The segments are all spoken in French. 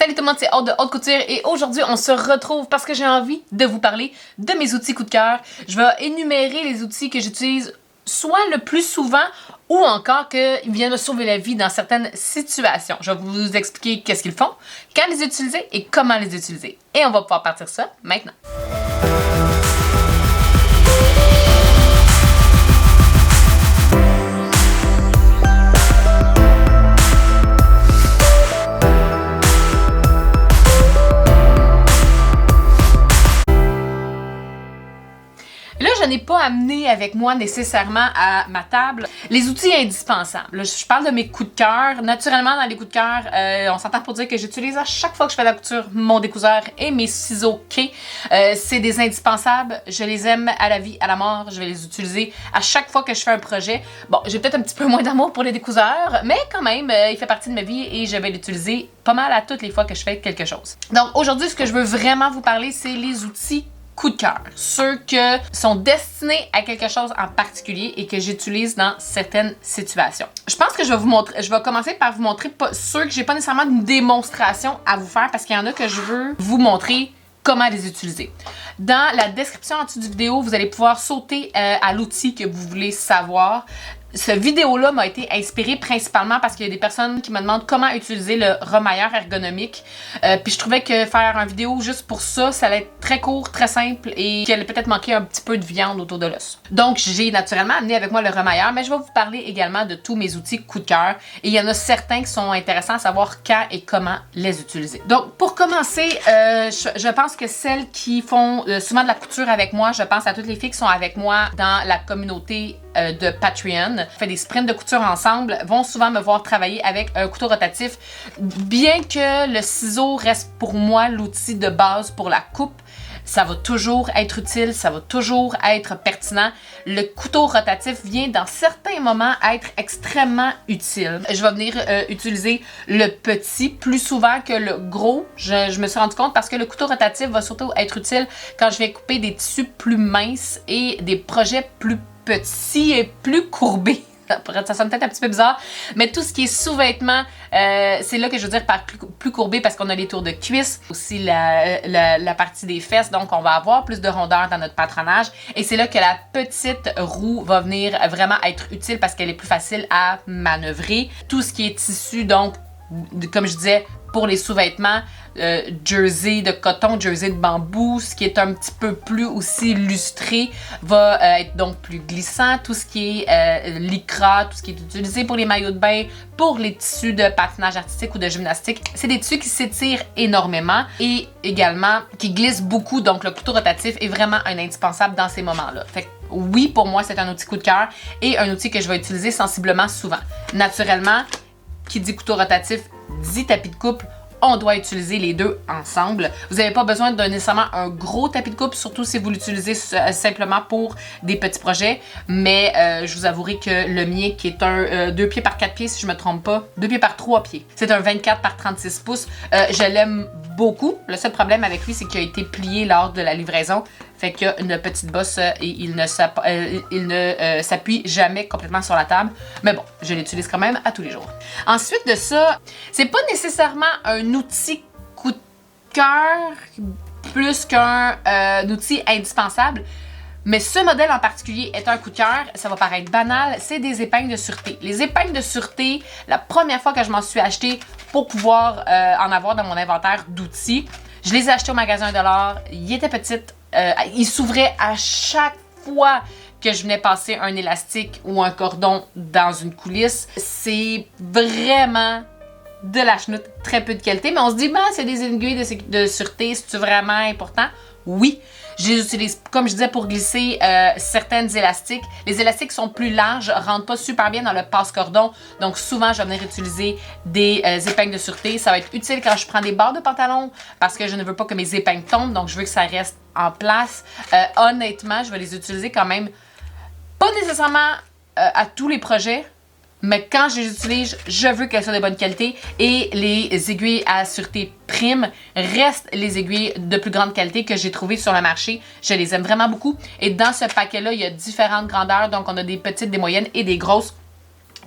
Salut tout le monde, c'est Aude de Haute Couture et aujourd'hui on se retrouve parce que j'ai envie de vous parler de mes outils coup de cœur. Je vais énumérer les outils que j'utilise soit le plus souvent ou encore qu'ils viennent me sauver la vie dans certaines situations. Je vais vous expliquer qu'est-ce qu'ils font, quand les utiliser et comment les utiliser. Et on va pouvoir partir ça maintenant. Là, je n'ai pas amené avec moi nécessairement à ma table les outils indispensables. Là, je parle de mes coups de cœur. Naturellement, dans les coups de cœur, on s'entend pour dire que j'utilise à chaque fois que je fais de la couture mon découseur et mes ciseaux quai. C'est des indispensables. Je les aime à la vie, à la mort. Je vais les utiliser à chaque fois que je fais un projet. Bon, j'ai peut-être un petit peu moins d'amour pour les découseurs, mais quand même, il fait partie de ma vie et je vais l'utiliser pas mal à toutes les fois que je fais quelque chose. Donc aujourd'hui, ce que je veux vraiment vous parler, c'est les outils coup de cœur, ceux que sont destinés à quelque chose en particulier et que j'utilise dans certaines situations. Je pense que je vais commencer par vous montrer ceux que j'ai pas nécessairement une démonstration à vous faire parce qu'il y en a que je veux vous montrer comment les utiliser. Dans la description en dessous du vidéo, vous allez pouvoir sauter à l'outil que vous voulez savoir. Cette vidéo-là m'a été inspirée principalement parce qu'il y a des personnes qui me demandent comment utiliser le remailleur ergonomique. Puis je trouvais que faire une vidéo juste pour ça, ça allait être très court, très simple et qu'il allait peut-être manquer un petit peu de viande autour de l'os. Donc j'ai naturellement amené avec moi le remailleur, mais je vais vous parler également de tous mes outils coup de cœur. Et il y en a certains qui sont intéressants à savoir quand et comment les utiliser. Donc pour commencer, je pense que celles qui font souvent de la couture avec moi, je pense à toutes les filles qui sont avec moi dans la communauté de Patreon, fait des sprints de couture ensemble, vont souvent me voir travailler avec un couteau rotatif. Bien que le ciseau reste pour moi l'outil de base pour la coupe, ça va toujours être utile, ça va toujours être pertinent. Le couteau rotatif vient dans certains moments être extrêmement utile. Je vais venir utiliser le petit plus souvent que le gros. Je me suis rendu compte parce que le couteau rotatif va surtout être utile quand je vais couper des tissus plus minces et des projets plus petits et plus courbés. Ça sonne peut-être un petit peu bizarre, mais tout ce qui est sous-vêtements, c'est là que je veux dire par plus courbé parce qu'on a les tours de cuisse, aussi la partie des fesses, donc on va avoir plus de rondeur dans notre patronage et c'est là que la petite roue va venir vraiment être utile parce qu'elle est plus facile à manœuvrer. Tout ce qui est tissu, donc, comme je disais, pour les sous-vêtements, jersey de coton, jersey de bambou, ce qui est un petit peu plus aussi lustré va être donc plus glissant. Tout ce qui est lycra, tout ce qui est utilisé pour les maillots de bain, pour les tissus de patinage artistique ou de gymnastique, c'est des tissus qui s'étirent énormément et également qui glissent beaucoup. Donc le couteau rotatif est vraiment un indispensable dans ces moments-là. Fait que oui, pour moi, c'est un outil coup de cœur et un outil que je vais utiliser sensiblement souvent. Naturellement, qui dit couteau rotatif dit tapis de couple, on doit utiliser les deux ensemble. Vous n'avez pas besoin de nécessairement un gros tapis de couple, surtout si vous l'utilisez simplement pour des petits projets. Mais je vous avouerai que le mien, qui est un 2 pieds par 4 pieds, si je me trompe pas, 2 pieds par 3 pieds. C'est un 24 par 36 pouces. Je l'aime beaucoup. Le seul problème avec lui, c'est qu'il a été plié lors de la livraison. Fait qu'il y a une petite bosse et il ne s'appuie jamais complètement sur la table. Mais bon, je l'utilise quand même à tous les jours. Ensuite de ça, c'est pas nécessairement un outil coup de cœur plus qu'un outil indispensable. Mais ce modèle en particulier est un coup de cœur, ça va paraître banal, c'est des épingles de sûreté. Les épingles de sûreté, la première fois que je m'en suis acheté pour pouvoir en avoir dans mon inventaire d'outils, je les ai achetés au magasin $1, ils étaient petites, ils s'ouvraient à chaque fois que je venais passer un élastique ou un cordon dans une coulisse. C'est vraiment de la chenoute, très peu de qualité, mais on se dit, ben, c'est des aiguilles de sûreté, c'est vraiment important? Oui. Je les utilise, comme je disais, pour glisser certaines élastiques. Les élastiques sont plus larges, rentrent pas super bien dans le passe-cordon. Donc souvent, je vais venir utiliser des épingles de sûreté. Ça va être utile quand je prends des barres de pantalon parce que je ne veux pas que mes épingles tombent. Donc je veux que ça reste en place. Honnêtement, je vais les utiliser quand même, pas nécessairement à tous les projets, mais quand je les utilise, je veux qu'elles soient de bonne qualité et les aiguilles à sûreté prime restent les aiguilles de plus grande qualité que j'ai trouvées sur le marché. Je les aime vraiment beaucoup et dans ce paquet-là, il y a différentes grandeurs, donc on a des petites, des moyennes et des grosses.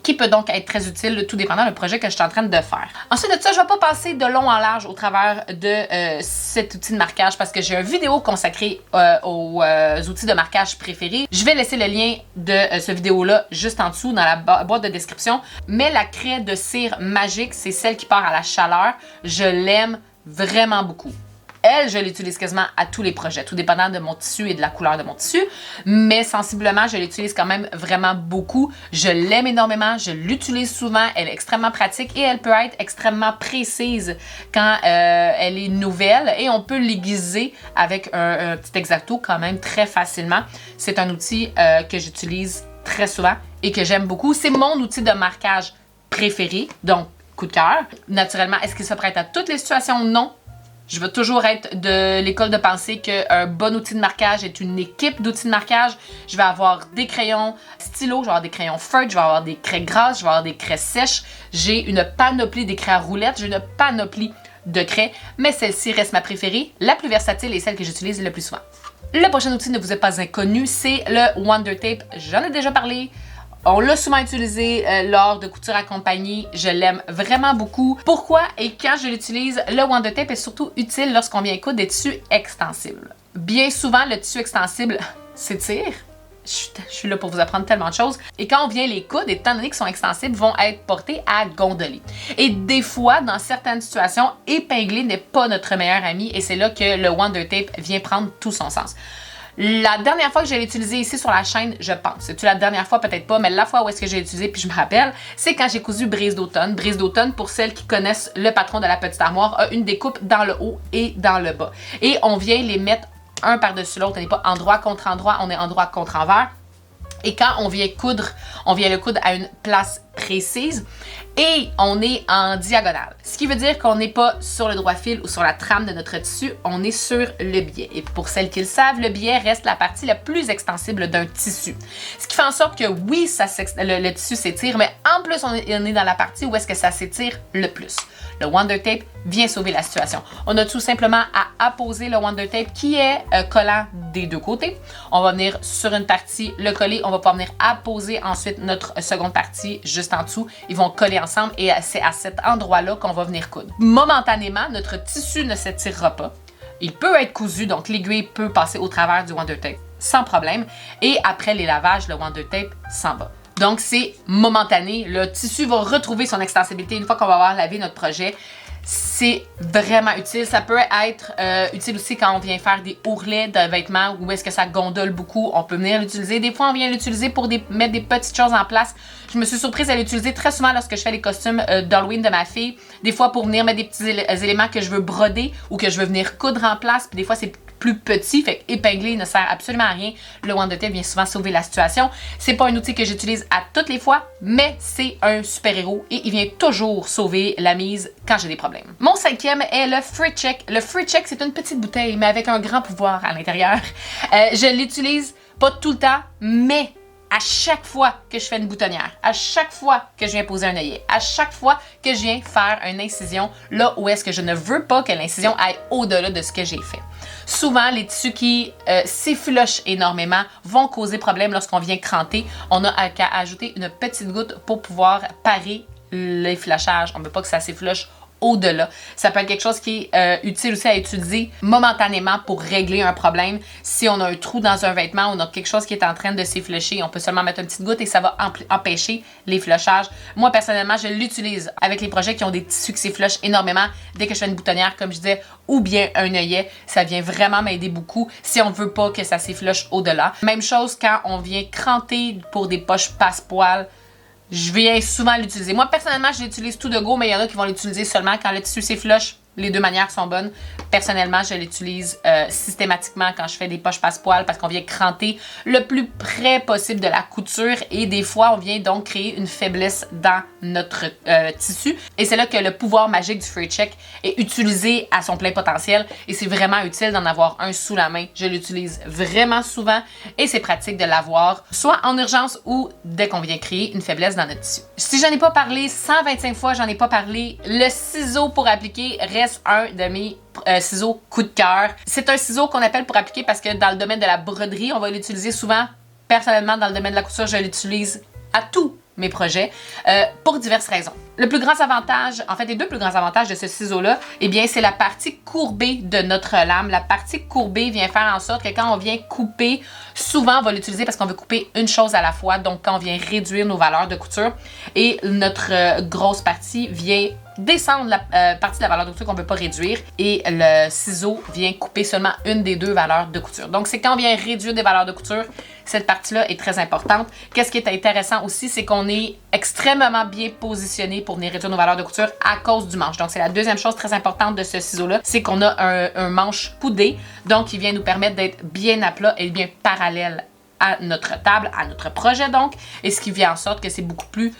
qui peut donc être très utile, tout dépendant du projet que je suis en train de faire. Ensuite de ça, je ne vais pas passer de long en large au travers de cet outil de marquage parce que j'ai une vidéo consacrée aux outils de marquage préférés. Je vais laisser le lien de ce vidéo-là juste en dessous dans la boîte de description. Mais la craie de cire magique, c'est celle qui part à la chaleur. Je l'aime vraiment beaucoup. Elle, je l'utilise quasiment à tous les projets, tout dépendant de mon tissu et de la couleur de mon tissu. Mais sensiblement, je l'utilise quand même vraiment beaucoup. Je l'aime énormément, je l'utilise souvent. Elle est extrêmement pratique et elle peut être extrêmement précise quand elle est nouvelle. Et on peut l'aiguiser avec un petit X-Acto quand même très facilement. C'est un outil que j'utilise très souvent et que j'aime beaucoup. C'est mon outil de marquage préféré, donc coup de cœur. Naturellement, est-ce qu'il se prête à toutes les situations? Non. Je vais toujours être de l'école de pensée qu'un bon outil de marquage est une équipe d'outils de marquage. Je vais avoir des crayons stylos, je vais avoir des crayons feutres, je vais avoir des craies grasses, je vais avoir des craies sèches. J'ai une panoplie des craies à roulettes, j'ai une panoplie de craies, mais celle-ci reste ma préférée, la plus versatile et celle que j'utilise le plus souvent. Le prochain outil ne vous est pas inconnu, c'est le Wonder Tape. J'en ai déjà parlé. On l'a souvent utilisé lors de couture accompagnée. Je l'aime vraiment beaucoup. Pourquoi et quand je l'utilise? Le Wonder Tape est surtout utile lorsqu'on vient coudre des tissus extensibles. Bien souvent, le tissu extensible s'étire. Je suis là pour vous apprendre tellement de choses. Et quand on vient les coudre, étant donné qu'ils sont extensibles, vont être portés à gondoler. Et des fois, dans certaines situations, épingler n'est pas notre meilleur ami et c'est là que le Wonder Tape vient prendre tout son sens. La dernière fois que je l'ai utilisé ici sur la chaîne, je pense, c'est-tu la dernière fois? Peut-être pas, mais la fois où est-ce que j'ai utilisé, puis je me rappelle, c'est quand j'ai cousu Brise d'automne. Brise d'automne, pour celles qui connaissent le patron de la petite armoire, a une découpe dans le haut et dans le bas. Et on vient les mettre un par-dessus l'autre. On n'est pas endroit contre endroit, on est endroit contre envers. Et quand on vient coudre, on vient le coudre à une place précise et on est en diagonale. Ce qui veut dire qu'on n'est pas sur le droit fil ou sur la trame de notre tissu, on est sur le biais. Et pour celles qui le savent, le biais reste la partie la plus extensible d'un tissu. Ce qui fait en sorte que oui, le tissu s'étire, mais en plus on est dans la partie où est-ce que ça s'étire le plus. Le Wonder Tape vient sauver la situation. On a tout simplement à apposer le Wonder Tape qui est collant des deux côtés. On va venir sur une partie le coller, on va pouvoir venir apposer ensuite notre seconde partie juste en dessous. Ils vont coller ensemble et c'est à cet endroit-là qu'on va venir coudre. Momentanément, notre tissu ne s'étirera pas. Il peut être cousu, donc l'aiguille peut passer au travers du Wonder Tape sans problème. Et après les lavages, le Wonder Tape s'en va. Donc, c'est momentané. Le tissu va retrouver son extensibilité une fois qu'on va avoir lavé notre projet. C'est vraiment utile. Ça peut être utile aussi quand on vient faire des ourlets de vêtements où est-ce que ça gondole beaucoup. On peut venir l'utiliser. Des fois, on vient l'utiliser pour mettre des petites choses en place. Je me suis surprise à l'utiliser très souvent lorsque je fais les costumes d'Halloween de ma fille. Des fois, pour venir mettre des petits éléments que je veux broder ou que je veux venir coudre en place. Puis des fois, c'est plus petit, fait qu'épingler ne sert absolument à rien. Le Wonder Tape vient souvent sauver la situation. C'est pas un outil que j'utilise à toutes les fois, mais c'est un super-héros et il vient toujours sauver la mise quand j'ai des problèmes. Mon cinquième est le Free Check. Le Free Check, c'est une petite bouteille, mais avec un grand pouvoir à l'intérieur. Je l'utilise pas tout le temps, mais à chaque fois que je fais une boutonnière, à chaque fois que je viens poser un œillet, à chaque fois que je viens faire une incision, là où est-ce que je ne veux pas que l'incision aille au-delà de ce que j'ai fait. Souvent, les tissus qui s'effilochent énormément vont causer problème lorsqu'on vient cranter. On a qu'à ajouter une petite goutte pour pouvoir parer l'effilochage. On ne veut pas que ça s'effiloche au-delà. Ça peut être quelque chose qui est utile aussi à utiliser momentanément pour régler un problème. Si on a un trou dans un vêtement, on a quelque chose qui est en train de s'effilocher, on peut seulement mettre une petite goutte et ça va empêcher l'effilochage. Moi, personnellement, je l'utilise avec les projets qui ont des tissus qui s'effilochent énormément. Dès que je fais une boutonnière, comme je disais, ou bien un œillet, ça vient vraiment m'aider beaucoup si on ne veut pas que ça s'effiloche au-delà. Même chose quand on vient cranter pour des poches passe-poil. Je viens souvent l'utiliser. Moi, personnellement, je l'utilise tout de go, mais il y en a qui vont l'utiliser seulement quand le tissu s'effiloche. Les deux manières sont bonnes. Personnellement, je l'utilise systématiquement quand je fais des poches passe-poil parce qu'on vient cranter le plus près possible de la couture et des fois, on vient donc créer une faiblesse dans notre tissu. Et c'est là que le pouvoir magique du Free Check est utilisé à son plein potentiel et c'est vraiment utile d'en avoir un sous la main. Je l'utilise vraiment souvent et c'est pratique de l'avoir soit en urgence ou dès qu'on vient créer une faiblesse dans notre tissu. Si j'en ai pas parlé 125 fois, j'en ai pas parlé, le ciseau pour appliquer reste un de mes ciseaux coup de cœur. C'est un ciseau qu'on appelle pour appliquer parce que dans le domaine de la broderie, on va l'utiliser souvent. Personnellement, dans le domaine de la couture, je l'utilise à tous mes projets pour diverses raisons. Le plus grand avantage, en fait, les deux plus grands avantages de ce ciseau-là, eh bien, c'est la partie courbée de notre lame. La partie courbée vient faire en sorte que quand on vient couper, souvent, on va l'utiliser parce qu'on veut couper une chose à la fois. Donc, quand on vient réduire nos valeurs de couture et notre grosse partie vient descendre la partie de la valeur de couture qu'on ne veut pas réduire et le ciseau vient couper seulement une des deux valeurs de couture. Donc, c'est quand on vient réduire des valeurs de couture, cette partie-là est très importante. Qu'est-ce qui est intéressant aussi, c'est qu'on est extrêmement bien positionné pour venir réduire nos valeurs de couture à cause du manche. Donc, c'est la deuxième chose très importante de ce ciseau-là, c'est qu'on a un manche coudé, donc il vient nous permettre d'être bien à plat et bien parallèle à notre table, à notre projet donc, et ce qui vient en sorte que c'est beaucoup plus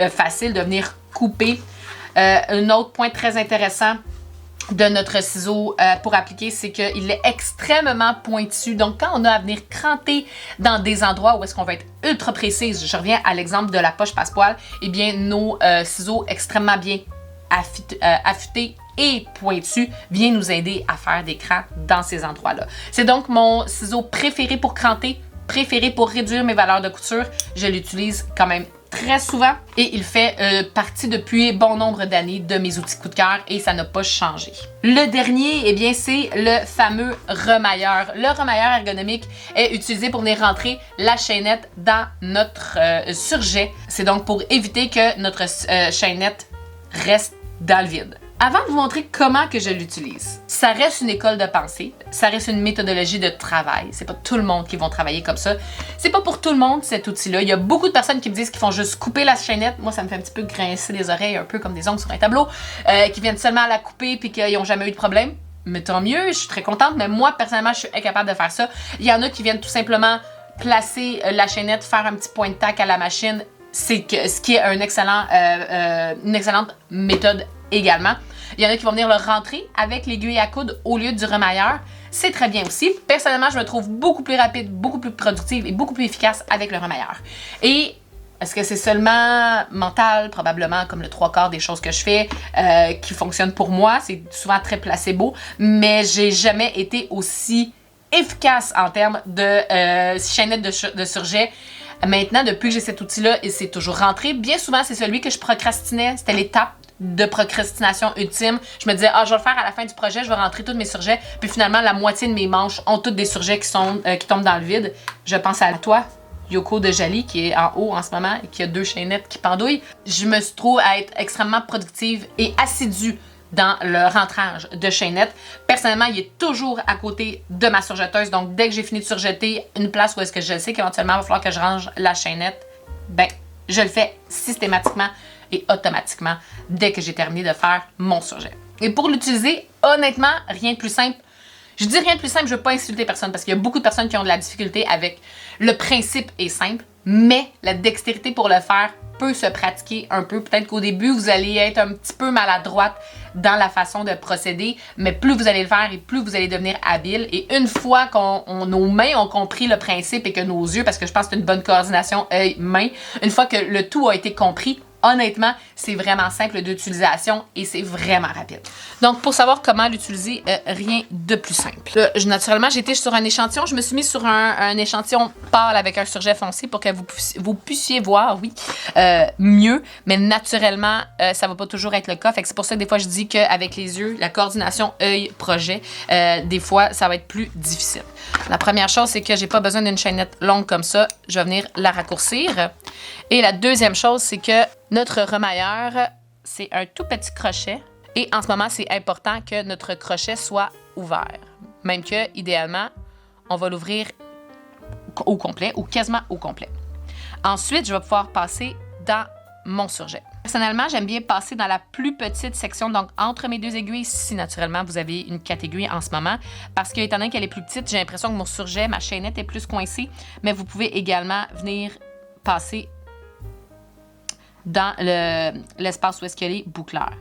facile de venir couper. Un autre point très intéressant de notre ciseau pour appliquer, c'est qu'il est extrêmement pointu. Donc, quand on a à venir cranter dans des endroits où est-ce qu'on va être ultra précise, je reviens à l'exemple de la poche passe-poil, eh bien, nos ciseaux extrêmement bien affûtés et pointus viennent nous aider à faire des crans dans ces endroits-là. C'est donc mon ciseau préféré pour cranter, préféré pour réduire mes valeurs de couture. Je l'utilise quand même très souvent et il fait partie depuis bon nombre d'années de mes outils coup de cœur et ça n'a pas changé. Le dernier, eh bien, c'est le fameux remailleur. Le remailleur ergonomique est utilisé pour venir rentrer la chaînette dans notre surjet. C'est donc pour éviter que notre chaînette reste dans le vide. Avant de vous montrer comment que je l'utilise, ça reste une école de pensée, ça reste une méthodologie de travail. C'est pas tout le monde qui va travailler comme ça. C'est pas pour tout le monde cet outil-là. Il y a beaucoup de personnes qui me disent qu'ils font juste couper la chaînette. Moi, ça me fait un petit peu grincer les oreilles, un peu comme des ongles sur un tableau, qui viennent seulement la couper puis qu'ils n'ont jamais eu de problème. Mais tant mieux, je suis très contente. Mais moi, personnellement, je suis incapable de faire ça. Il y en a qui viennent tout simplement placer la chaînette, faire un petit point de tac à la machine. C'est ce qui est une excellente méthode également. Il y en a qui vont venir le rentrer avec l'aiguille à coudre au lieu du remailleur. C'est très bien aussi. Personnellement, je me trouve beaucoup plus rapide, beaucoup plus productive et beaucoup plus efficace avec le remailleur. Et est-ce que c'est seulement mental? Probablement, comme le 3/4 des choses que je fais qui fonctionnent pour moi. C'est souvent très placebo, mais j'ai jamais été aussi efficace en termes de chaînette de surjet. Maintenant, depuis que j'ai cet outil-là, et c'est toujours rentré. Bien souvent, c'est celui que je procrastinais. C'était l'étape de procrastination ultime. Je me disais, je vais le faire à la fin du projet, je vais rentrer tous mes surjets. Puis finalement, la moitié de mes manches ont toutes des surjets qui tombent dans le vide. Je pense à toi, Yoko de Jali, qui est en haut en ce moment et qui a 2 chaînettes qui pendouillent. Je me trouve à être extrêmement productive et assidue dans le rentrage de chaînettes. Personnellement, il est toujours à côté de ma surjetteuse. Donc, dès que j'ai fini de surjeter une place où est-ce que je sais qu'éventuellement, il va falloir que je range la chaînette, ben, je le fais systématiquement et automatiquement dès que j'ai terminé de faire mon surjet. Et pour l'utiliser, honnêtement, rien de plus simple. Je dis rien de plus simple, je ne veux pas insulter personne parce qu'il y a beaucoup de personnes qui ont de la difficulté avec. Le principe est simple, mais la dextérité pour le faire peut se pratiquer un peu. Peut-être qu'au début, vous allez être un petit peu maladroite dans la façon de procéder, mais plus vous allez le faire et plus vous allez devenir habile. Et une fois nos mains ont compris le principe et que nos yeux, parce que je pense que c'est une bonne coordination œil-main, une fois que le tout a été compris, honnêtement, c'est vraiment simple d'utilisation et c'est vraiment rapide. Donc, pour savoir comment l'utiliser, rien de plus simple. Naturellement, j'étais sur un échantillon. Je me suis mis sur un échantillon pâle avec un surjet foncé pour que vous puissiez voir, oui, mieux. Mais naturellement, ça va pas toujours être le cas. Fait que c'est pour ça que des fois, je dis qu'avec les yeux, la coordination œil-projet, des fois, ça va être plus difficile. La première chose, c'est que j'ai pas besoin d'une chaînette longue comme ça. Je vais venir la raccourcir. Et la deuxième chose, c'est que notre remailleur, c'est un tout petit crochet. Et en ce moment, c'est important que notre crochet soit ouvert. Même que, idéalement, on va l'ouvrir au complet ou quasiment au complet. Ensuite, je vais pouvoir passer dans mon surjet. Personnellement, j'aime bien passer dans la plus petite section, donc entre mes 2 aiguilles, si naturellement vous avez une 4 aiguilles en ce moment, parce que étant donné qu'elle est plus petite, j'ai l'impression que mon surjet, ma chaînette est plus coincée, mais vous pouvez également venir passer dans l'espace où est-ce qu'il y a les boucleurs.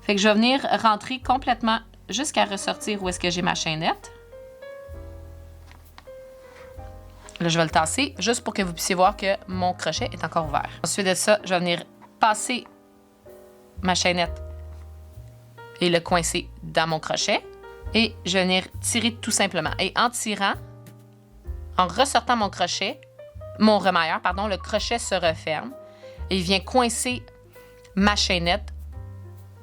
Fait que je vais venir rentrer complètement jusqu'à ressortir où est-ce que j'ai ma chaînette. Là, je vais le tasser juste pour que vous puissiez voir que mon crochet est encore ouvert. Ensuite de ça, je vais venir passer ma chaînette et le coincer dans mon crochet. Et je vais venir tirer tout simplement. Et en tirant, en ressortant mon remailleur, pardon, le crochet se referme. et il vient coincer ma chaînette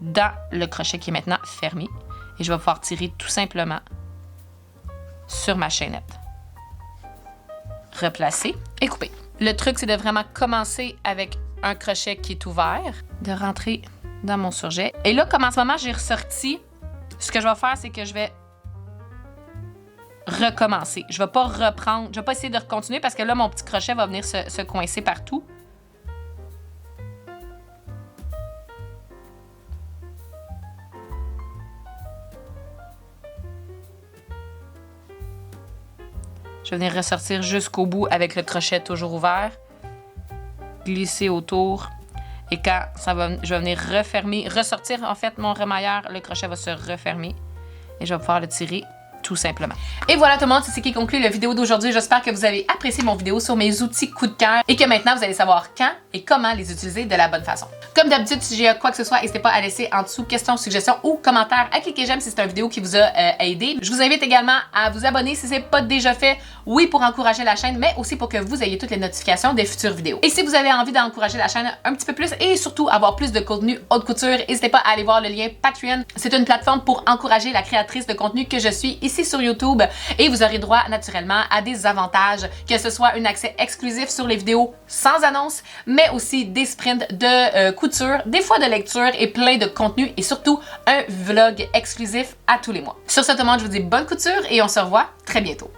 dans le crochet qui est maintenant fermé. Et je vais pouvoir tirer tout simplement sur ma chaînette. Replacer et couper. Le truc, c'est de vraiment commencer avec un crochet qui est ouvert, de rentrer dans mon surjet. Et là, comme en ce moment, j'ai ressorti, ce que je vais faire, c'est que je vais recommencer. Je ne vais pas reprendre, je ne vais pas essayer de continuer parce que là, mon petit crochet va venir se coincer partout. Je vais venir ressortir jusqu'au bout avec le crochet toujours ouvert. Glisser autour. Et quand je vais venir refermer, ressortir en fait mon remailleur, le crochet va se refermer. Et je vais pouvoir le tirer tout simplement. Et voilà tout le monde, c'est ce qui conclut la vidéo d'aujourd'hui. J'espère que vous avez apprécié mon vidéo sur mes outils coup de cœur et que maintenant vous allez savoir quand et comment les utiliser de la bonne façon. Comme d'habitude, si j'ai quoi que ce soit, n'hésitez pas à laisser en dessous questions, suggestions ou commentaires, à cliquer j'aime si c'est une vidéo qui vous a aidé. Je vous invite également à vous abonner si ce n'est pas déjà fait, oui pour encourager la chaîne, mais aussi pour que vous ayez toutes les notifications des futures vidéos. Et si vous avez envie d'encourager la chaîne un petit peu plus et surtout avoir plus de contenu haute couture, n'hésitez pas à aller voir le lien Patreon. C'est une plateforme pour encourager la créatrice de contenu que je suis ici sur YouTube et vous aurez droit naturellement à des avantages, que ce soit un accès exclusif sur les vidéos sans annonce, mais aussi des sprints de couture, des fois de lecture et plein de contenu et surtout un vlog exclusif à tous les mois. Sur ce tout le monde, je vous dis bonne couture et on se revoit très bientôt.